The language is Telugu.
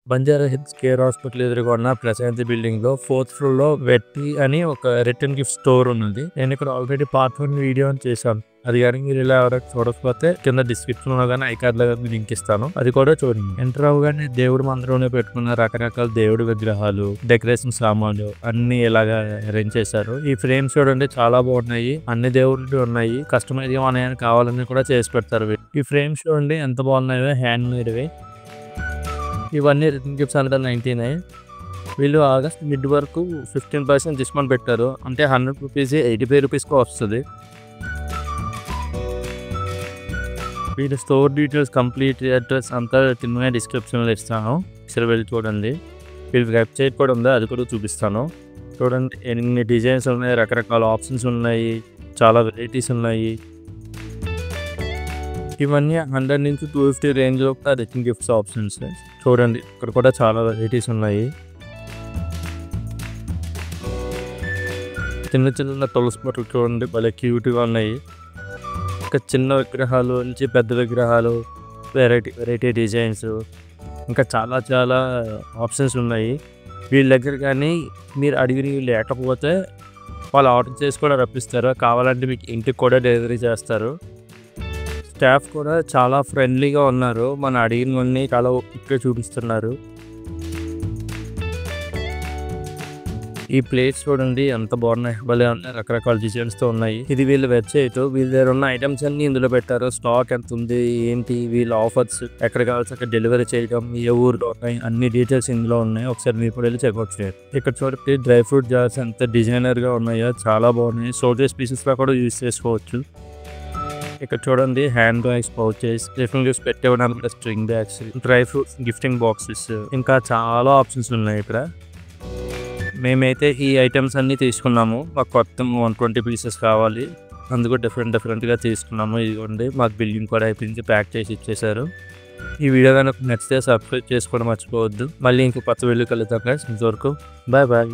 బంజారా హిల్స్ కేర్ హాస్పిటల్ ఎదురుగా ఉన్న ప్రశాంతి బిల్డింగ్ లో 4th ఫ్లోర్ లో వెట్టి అని ఒక రిటర్న్ గిఫ్ట్ స్టోర్ ఉన్నది. నేను ఇక్కడ ఆల్రెడీ పార్ట్ 1 వీడియో చేశాను. అది కానీ మీరు ఇలా ఎవరైనా చూడకపోతే కింద డిస్క్రిప్షన్ లో కానీ ఐకార్డ్ లో లింక్ ఇస్తాను, అది కూడా చూడండి. ఎంటర్ అవగానే దేవుడి మందిరంలో పెట్టుకున్న రకరకాల దేవుడి విగ్రహాలు, డెకరేషన్ సామాన్లు అన్ని ఇలాగా అరేంజ్ చేశారు. ఈ ఫ్రేమ్స్ చూడండి చాలా బాగున్నాయి, అన్ని దేవుళ్ళు ఉన్నాయి. కస్టమైజ్ గా మన కావాలని కూడా చేసి పెడతారు. ఈ ఫ్రేమ్స్ చూడండి ఎంత బాగున్నాయో, హ్యాండ్ మేడ్వి. ఇవన్నీ రిటర్న్ గిఫ్ట్స్ అండర్ 99. వీళ్ళు ఆగస్ట్ మిడ్ వరకు 15% డిస్కౌంట్ పెట్టారు. అంటే 100 రూపీస్ 85 రూపీస్కి వస్తుంది. వీళ్ళ స్టోర్ డీటెయిల్స్, కంప్లీట్ అడ్రస్ అంతా కింద డిస్క్రిప్షన్లో ఇస్తాను, ఒకసారి వెళ్ళి చూడండి. వీళ్ళ వెబ్సైట్ కూడా ఉంది, అది కూడా చూపిస్తాను. చూడండి ఎన్ని డిజైన్స్ ఉన్నాయి, రకరకాల ఆప్షన్స్ ఉన్నాయి, చాలా వెరైటీస్ ఉన్నాయి. ఇవన్నీ 100 నుంచి 250 రేంజ్ లో రిటర్న్ గిఫ్ట్స్ ఆప్షన్స్. చూడండి ఇక్కడ కూడా చాలా వెరైటీస్ ఉన్నాయి. చిన్న చిన్న తులసి బట్టలు చూడండి భలే క్యూట్గా ఉన్నాయి. ఇంకా చిన్న విగ్రహాలు నుంచి పెద్ద విగ్రహాలు, వెరైటీ డిజైన్స్, ఇంకా చాలా చాలా ఆప్షన్స్ ఉన్నాయి. వీళ్ళ దగ్గర కానీ మీరు అడిగి లేకపోతే వాళ్ళు ఆర్డర్ చేసి కూడా రప్పిస్తారు. కావాలంటే మీకు ఇంటికి కూడా డెలివరీ చేస్తారు. స్టాఫ్ కూడా చాలా ఫ్రెండ్లీగా ఉన్నారు, మన అడిగినవన్నీ చాలా ఓపికగా చూపిస్తున్నారు. ఈ ప్లేట్స్ చూడండి ఎంత బాగున్నాయి, భలే ఉన్నాయి, రకరకాల డిజైన్స్తో ఉన్నాయి. ఇది వీళ్ళ వెబ్సైట్. వీళ్ళ దగ్గర ఉన్న ఐటమ్స్ అన్ని ఇందులో పెట్టారు. స్టాక్ ఎంత ఉంది ఏంటి, వీళ్ళ ఆఫర్స్, ఎక్కడ కావాల్సి అక్కడ డెలివరీ చేయడం, ఏ ఊరిలో ఉన్నాయి, అన్ని డీటెయిల్స్ ఇందులో ఉన్నాయి. ఒకసారి మీరు కూడా వెళ్ళి చెక్అవుట్ చేయండి. ఇక్కడ చూడండి డ్రై ఫ్రూట్ జార్స్ ఎంత డిజైనర్గా ఉన్నాయో, చాలా బాగున్నాయి. సోజెస్ పీసెస్లో కూడా యూజ్ చేసుకోవచ్చు. ఇక్కడ చూడండి hand bags, pouches, tiffin gifts పెట్టేవడానికి string bags, dry fruits gifting boxes, ఇంకా చాలా ఆప్షన్స్ ఉన్నాయి ఇక్కడ. మేమైతే ఈ ఐటమ్స్ అన్నీ తీసుకున్నాము. మాకు మొత్తం 120 పీసెస్ కావాలి, అందుకు డిఫరెంట్గా తీసుకున్నాము. ఇదిగోండి మాకు బిల్లింగ్ కూడా అయిపోయింది, ప్యాక్ చేసి ఇచ్చేసారు. ఈ వీడియో కనుక నచ్చితే సబ్స్క్రైబ్ చేసుకోవడం మర్చిపోవద్దు. మళ్ళీ ఇంకో కొత్త వీడియో కలుద్దాం. ఇంతవరకు బాయ్ బాయ్.